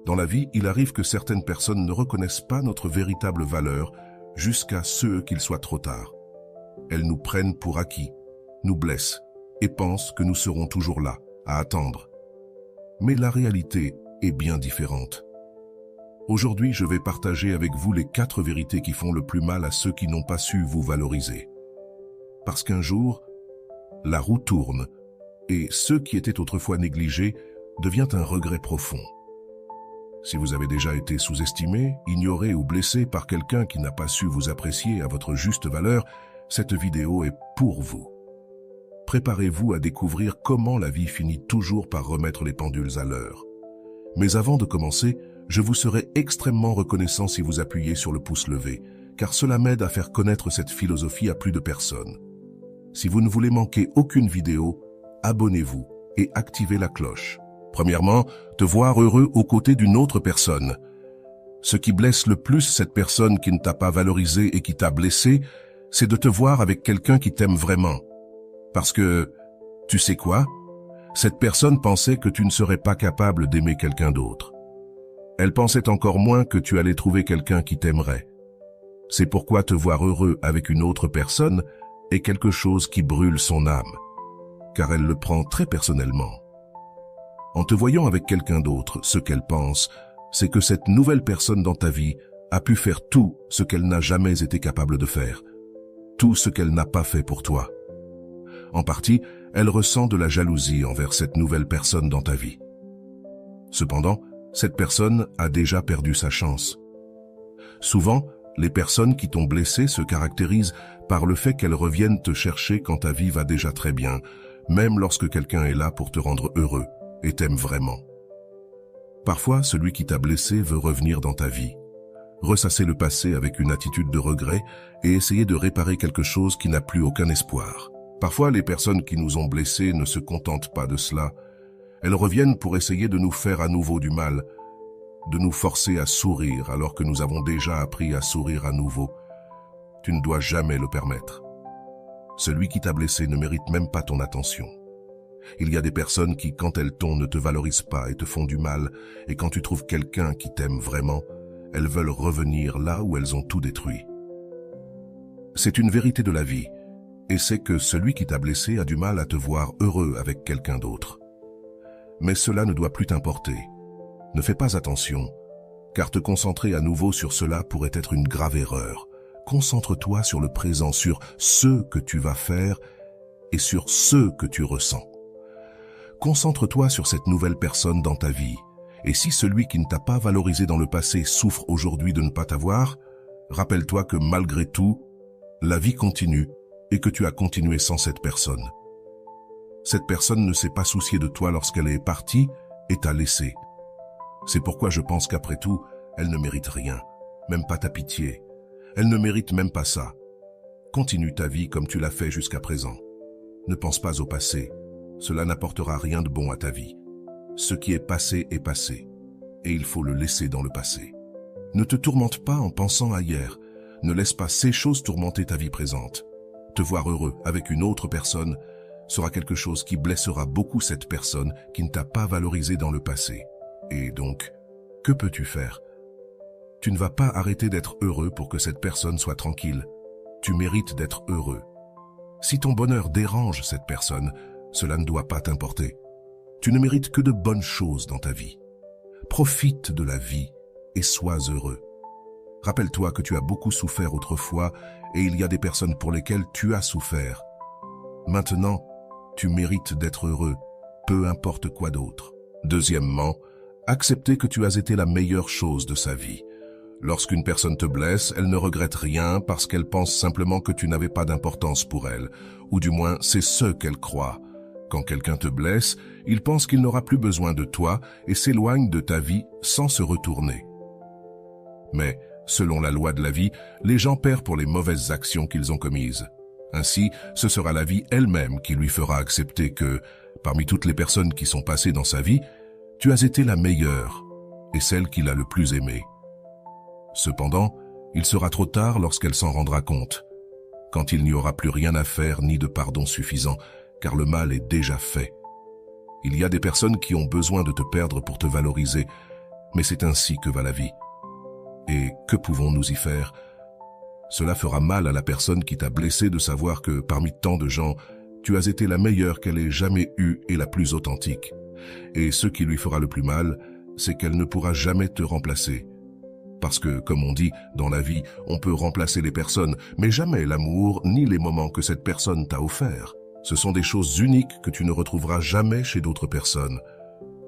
Dans la vie, il arrive que certaines personnes ne reconnaissent pas notre véritable valeur jusqu'à ce qu'il soit trop tard. Elles nous prennent pour acquis, nous blessent et pensent que nous serons toujours là, à attendre. Mais la réalité est bien différente. Aujourd'hui, je vais partager avec vous les 4 vérités qui font le plus mal à ceux qui n'ont pas su vous valoriser. Parce qu'un jour, la roue tourne et ce qui était autrefois négligé devient un regret profond. Si vous avez déjà été sous-estimé, ignoré ou blessé par quelqu'un qui n'a pas su vous apprécier à votre juste valeur, cette vidéo est pour vous. Préparez-vous à découvrir comment la vie finit toujours par remettre les pendules à l'heure. Mais avant de commencer, je vous serai extrêmement reconnaissant si vous appuyez sur le pouce levé, car cela m'aide à faire connaître cette philosophie à plus de personnes. Si vous ne voulez manquer aucune vidéo, abonnez-vous et activez la cloche. Premièrement, te voir heureux aux côtés d'une autre personne. Ce qui blesse le plus cette personne qui ne t'a pas valorisé et qui t'a blessé, c'est de te voir avec quelqu'un qui t'aime vraiment. Parce que, tu sais quoi? Cette personne pensait que tu ne serais pas capable d'aimer quelqu'un d'autre. Elle pensait encore moins que tu allais trouver quelqu'un qui t'aimerait. C'est pourquoi te voir heureux avec une autre personne est quelque chose qui brûle son âme, car elle le prend très personnellement. En te voyant avec quelqu'un d'autre, ce qu'elle pense, c'est que cette nouvelle personne dans ta vie a pu faire tout ce qu'elle n'a jamais été capable de faire, tout ce qu'elle n'a pas fait pour toi. En partie, elle ressent de la jalousie envers cette nouvelle personne dans ta vie. Cependant, cette personne a déjà perdu sa chance. Souvent, les personnes qui t'ont blessé se caractérisent par le fait qu'elles reviennent te chercher quand ta vie va déjà très bien, même lorsque quelqu'un est là pour te rendre heureux et t'aime vraiment. Parfois, celui qui t'a blessé veut revenir dans ta vie, ressasser le passé avec une attitude de regret et essayer de réparer quelque chose qui n'a plus aucun espoir. Parfois, les personnes qui nous ont blessés ne se contentent pas de cela. Elles reviennent pour essayer de nous faire à nouveau du mal, de nous forcer à sourire alors que nous avons déjà appris à sourire à nouveau. Tu ne dois jamais le permettre. Celui qui t'a blessé ne mérite même pas ton attention. Il y a des personnes qui, quand elles t'ont, ne te valorisent pas et te font du mal, et quand tu trouves quelqu'un qui t'aime vraiment, elles veulent revenir là où elles ont tout détruit. C'est une vérité de la vie, et c'est que celui qui t'a blessé a du mal à te voir heureux avec quelqu'un d'autre. Mais cela ne doit plus t'importer. Ne fais pas attention, car te concentrer à nouveau sur cela pourrait être une grave erreur. Concentre-toi sur le présent, sur ce que tu vas faire et sur ce que tu ressens. Concentre-toi sur cette nouvelle personne dans ta vie. Et si celui qui ne t'a pas valorisé dans le passé souffre aujourd'hui de ne pas t'avoir, rappelle-toi que malgré tout, la vie continue et que tu as continué sans cette personne. Cette personne ne s'est pas souciée de toi lorsqu'elle est partie et t'a laissé. C'est pourquoi je pense qu'après tout, elle ne mérite rien, même pas ta pitié. Elle ne mérite même pas ça. Continue ta vie comme tu l'as fait jusqu'à présent. Ne pense pas au passé. Cela n'apportera rien de bon à ta vie. Ce qui est passé, et il faut le laisser dans le passé. Ne te tourmente pas en pensant à hier. Ne laisse pas ces choses tourmenter ta vie présente. Te voir heureux avec une autre personne sera quelque chose qui blessera beaucoup cette personne qui ne t'a pas valorisé dans le passé. Et donc, que peux-tu faire? Tu ne vas pas arrêter d'être heureux pour que cette personne soit tranquille. Tu mérites d'être heureux. Si ton bonheur dérange cette personne, cela ne doit pas t'importer. Tu ne mérites que de bonnes choses dans ta vie. Profite de la vie et sois heureux. Rappelle-toi que tu as beaucoup souffert autrefois et il y a des personnes pour lesquelles tu as souffert. Maintenant, tu mérites d'être heureux, peu importe quoi d'autre. Deuxièmement, accepter que tu as été la meilleure chose de sa vie. Lorsqu'une personne te blesse, elle ne regrette rien parce qu'elle pense simplement que tu n'avais pas d'importance pour elle, ou du moins c'est ce qu'elle croit. Quand quelqu'un te blesse, il pense qu'il n'aura plus besoin de toi et s'éloigne de ta vie sans se retourner. Mais, selon la loi de la vie, les gens paient pour les mauvaises actions qu'ils ont commises. Ainsi, ce sera la vie elle-même qui lui fera accepter que, parmi toutes les personnes qui sont passées dans sa vie, tu as été la meilleure et celle qu'il a le plus aimée. Cependant, il sera trop tard lorsqu'elle s'en rendra compte, quand il n'y aura plus rien à faire ni de pardon suffisant, car le mal est déjà fait. Il y a des personnes qui ont besoin de te perdre pour te valoriser, Mais c'est ainsi que va la vie. Et que pouvons-nous y faire? Cela fera mal à la personne qui t'a blessé de savoir que, parmi tant de gens, tu as été la meilleure qu'elle ait jamais eue et la plus authentique. Et ce qui lui fera le plus mal, c'est qu'elle ne pourra jamais te remplacer. Parce que, comme on dit, dans la vie, on peut remplacer les personnes, mais jamais l'amour ni les moments que cette personne t'a offerts. Ce sont des choses uniques que tu ne retrouveras jamais chez d'autres personnes.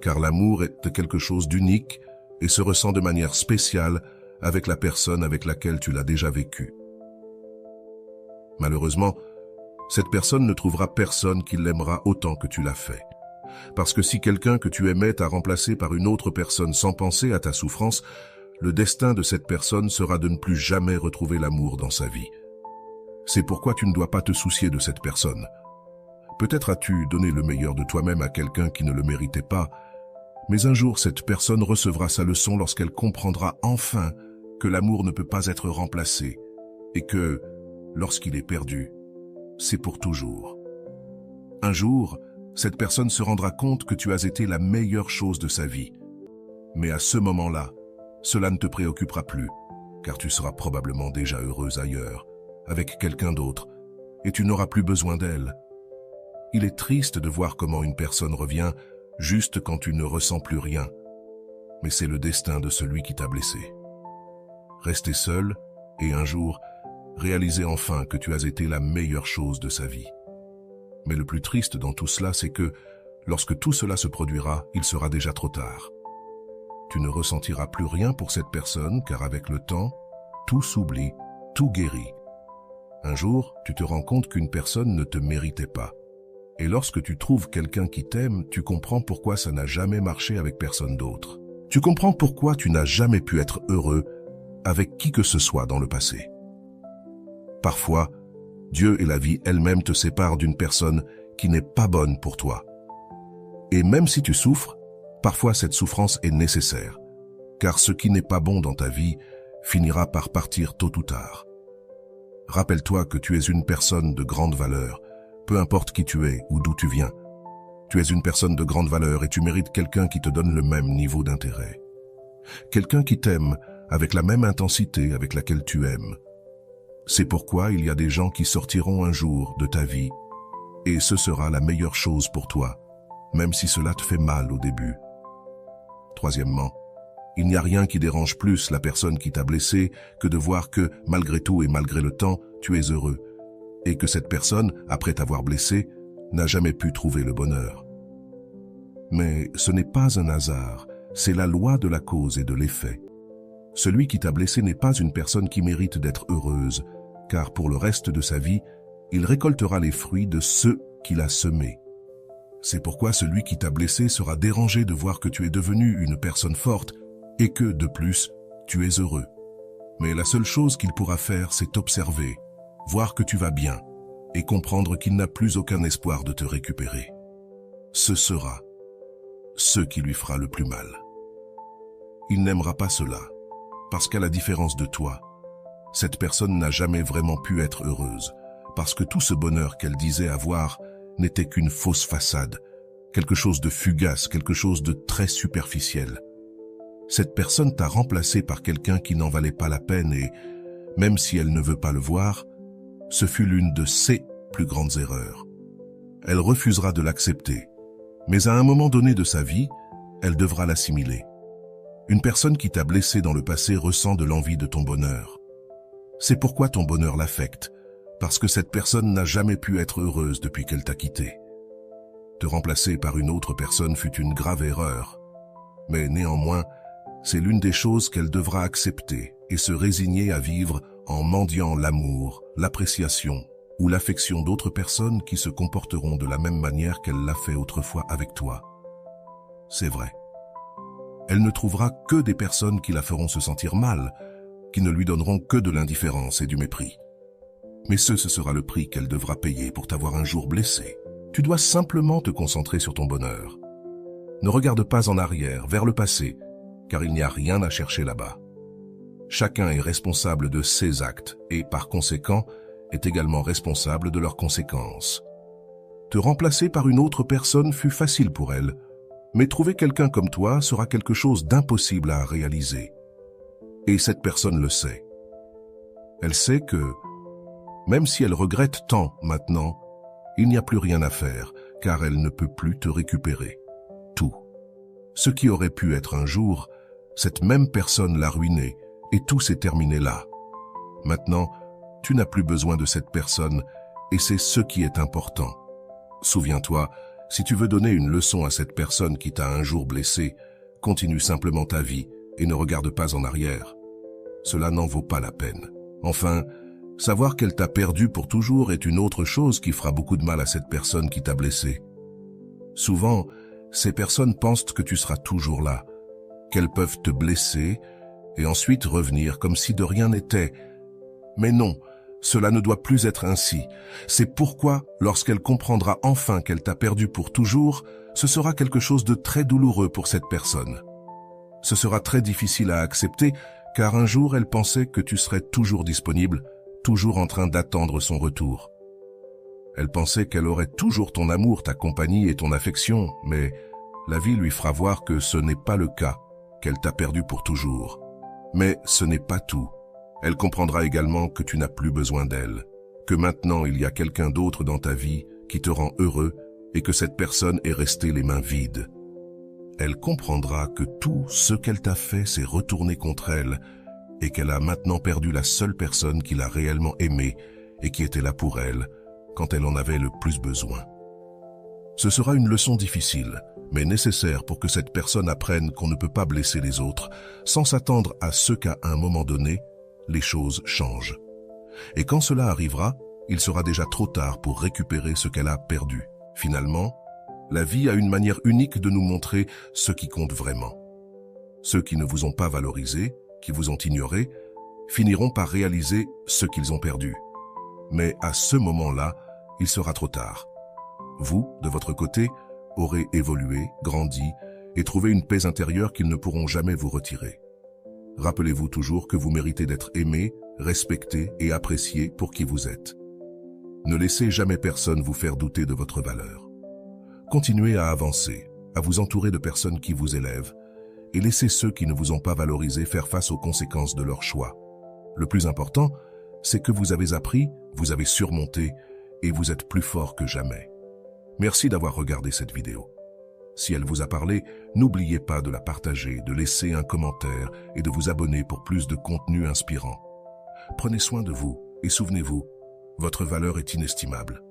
Car l'amour est quelque chose d'unique et se ressent de manière spéciale avec la personne avec laquelle tu l'as déjà vécu. Malheureusement, cette personne ne trouvera personne qui l'aimera autant que tu l'as fait. Parce que si quelqu'un que tu aimais t'a remplacé par une autre personne sans penser à ta souffrance, le destin de cette personne sera de ne plus jamais retrouver l'amour dans sa vie. C'est pourquoi tu ne dois pas te soucier de cette personne. Peut-être as-tu donné le meilleur de toi-même à quelqu'un qui ne le méritait pas, mais un jour cette personne recevra sa leçon lorsqu'elle comprendra enfin que l'amour ne peut pas être remplacé et que, lorsqu'il est perdu, c'est pour toujours. Un jour, cette personne se rendra compte que tu as été la meilleure chose de sa vie. Mais à ce moment-là, cela ne te préoccupera plus, car tu seras probablement déjà heureuse ailleurs, avec quelqu'un d'autre, et tu n'auras plus besoin d'elle. Il est triste de voir comment une personne revient juste quand tu ne ressens plus rien, mais c'est le destin de celui qui t'a blessé. Rester seul, et un jour, réaliser enfin que tu as été la meilleure chose de sa vie. Mais le plus triste dans tout cela, c'est que, lorsque tout cela se produira, il sera déjà trop tard. Tu ne ressentiras plus rien pour cette personne, car avec le temps, tout s'oublie, tout guérit. Un jour, tu te rends compte qu'une personne ne te méritait pas. Et lorsque tu trouves quelqu'un qui t'aime, tu comprends pourquoi ça n'a jamais marché avec personne d'autre. Tu comprends pourquoi tu n'as jamais pu être heureux avec qui que ce soit dans le passé. Parfois, Dieu et la vie elle-même te séparent d'une personne qui n'est pas bonne pour toi. Et même si tu souffres, parfois cette souffrance est nécessaire, car ce qui n'est pas bon dans ta vie finira par partir tôt ou tard. Rappelle-toi que tu es une personne de grande valeur, peu importe qui tu es ou d'où tu viens. Tu es une personne de grande valeur et tu mérites quelqu'un qui te donne le même niveau d'intérêt. Quelqu'un qui t'aime avec la même intensité avec laquelle tu aimes. C'est pourquoi il y a des gens qui sortiront un jour de ta vie et ce sera la meilleure chose pour toi, même si cela te fait mal au début. Troisièmement, il n'y a rien qui dérange plus la personne qui t'a blessé que de voir que, malgré tout et malgré le temps, tu es heureux, et que cette personne, après t'avoir blessé, n'a jamais pu trouver le bonheur. Mais ce n'est pas un hasard, c'est la loi de la cause et de l'effet. Celui qui t'a blessé n'est pas une personne qui mérite d'être heureuse, car pour le reste de sa vie, il récoltera les fruits de ceux qu'il a semés. C'est pourquoi celui qui t'a blessé sera dérangé de voir que tu es devenu une personne forte et que, de plus, tu es heureux. Mais la seule chose qu'il pourra faire, c'est t'observer, voir que tu vas bien et comprendre qu'il n'a plus aucun espoir de te récupérer. Ce sera ce qui lui fera le plus mal. Il n'aimera pas cela, parce qu'à la différence de toi, cette personne n'a jamais vraiment pu être heureuse, parce que tout ce bonheur qu'elle disait avoir n'était qu'une fausse façade, quelque chose de fugace, quelque chose de très superficiel. Cette personne t'a remplacé par quelqu'un qui n'en valait pas la peine et, même si elle ne veut pas le voir, ce fut l'une de ses plus grandes erreurs. Elle refusera de l'accepter, mais à un moment donné de sa vie, elle devra l'assimiler. Une personne qui t'a blessé dans le passé ressent de l'envie de ton bonheur. C'est pourquoi ton bonheur l'affecte, parce que cette personne n'a jamais pu être heureuse depuis qu'elle t'a quitté. Te remplacer par une autre personne fut une grave erreur, mais néanmoins, c'est l'une des choses qu'elle devra accepter et se résigner à vivre en mendiant l'amour, l'appréciation ou l'affection d'autres personnes qui se comporteront de la même manière qu'elle l'a fait autrefois avec toi. C'est vrai. Elle ne trouvera que des personnes qui la feront se sentir mal, qui ne lui donneront que de l'indifférence et du mépris. Mais ce sera le prix qu'elle devra payer pour t'avoir un jour blessé. Tu dois simplement te concentrer sur ton bonheur. Ne regarde pas en arrière, vers le passé, car il n'y a rien à chercher là-bas. Chacun est responsable de ses actes et, par conséquent, est également responsable de leurs conséquences. Te remplacer par une autre personne fut facile pour elle, Mais trouver quelqu'un comme toi sera quelque chose d'impossible à réaliser. Et cette personne le sait. Elle sait que, même si elle regrette tant maintenant, il n'y a plus rien à faire, car elle ne peut plus te récupérer. Tout. Ce qui aurait pu être un jour, cette même personne l'a ruiné, et tout s'est terminé là. Maintenant, tu n'as plus besoin de cette personne, et c'est ce qui est important. Souviens-toi, si tu veux donner une leçon à cette personne qui t'a un jour blessé, continue simplement ta vie et ne regarde pas en arrière. Cela n'en vaut pas la peine. Enfin, savoir qu'elle t'a perdu pour toujours est une autre chose qui fera beaucoup de mal à cette personne qui t'a blessé. Souvent, ces personnes pensent que tu seras toujours là, qu'elles peuvent te blesser et ensuite revenir comme si de rien n'était. Mais non, cela ne doit plus être ainsi. C'est pourquoi, lorsqu'elle comprendra enfin qu'elle t'a perdu pour toujours, ce sera quelque chose de très douloureux pour cette personne. Ce sera très difficile à accepter, car un jour elle pensait que tu serais toujours disponible, toujours en train d'attendre son retour. Elle pensait qu'elle aurait toujours ton amour, ta compagnie et ton affection, mais la vie lui fera voir que ce n'est pas le cas, qu'elle t'a perdu pour toujours. Mais ce n'est pas tout. Elle comprendra également que tu n'as plus besoin d'elle, que maintenant il y a quelqu'un d'autre dans ta vie qui te rend heureux et que cette personne est restée les mains vides. Elle comprendra que tout ce qu'elle t'a fait s'est retourné contre elle et qu'elle a maintenant perdu la seule personne qui l'a réellement aimée et qui était là pour elle quand elle en avait le plus besoin. Ce sera une leçon difficile, mais nécessaire pour que cette personne apprenne qu'on ne peut pas blesser les autres sans s'attendre à ce qu'à un moment donné, les choses changent. Et quand cela arrivera, il sera déjà trop tard pour récupérer ce qu'elle a perdu. Finalement, la vie a une manière unique de nous montrer ce qui compte vraiment. Ceux qui ne vous ont pas valorisé, qui vous ont ignoré, finiront par réaliser ce qu'ils ont perdu. Mais à ce moment-là, il sera trop tard. Vous, de votre côté, aurez évolué, grandi et trouvé une paix intérieure qu'ils ne pourront jamais vous retirer. Rappelez-vous toujours que vous méritez d'être aimé, respecté et apprécié pour qui vous êtes. Ne laissez jamais personne vous faire douter de votre valeur. Continuez à avancer, à vous entourer de personnes qui vous élèvent et laissez ceux qui ne vous ont pas valorisé faire face aux conséquences de leur choix. Le plus important, c'est que vous avez appris, vous avez surmonté et vous êtes plus fort que jamais. Merci d'avoir regardé cette vidéo. Si elle vous a parlé, n'oubliez pas de la partager, de laisser un commentaire et de vous abonner pour plus de contenu inspirant. Prenez soin de vous et souvenez-vous, votre valeur est inestimable.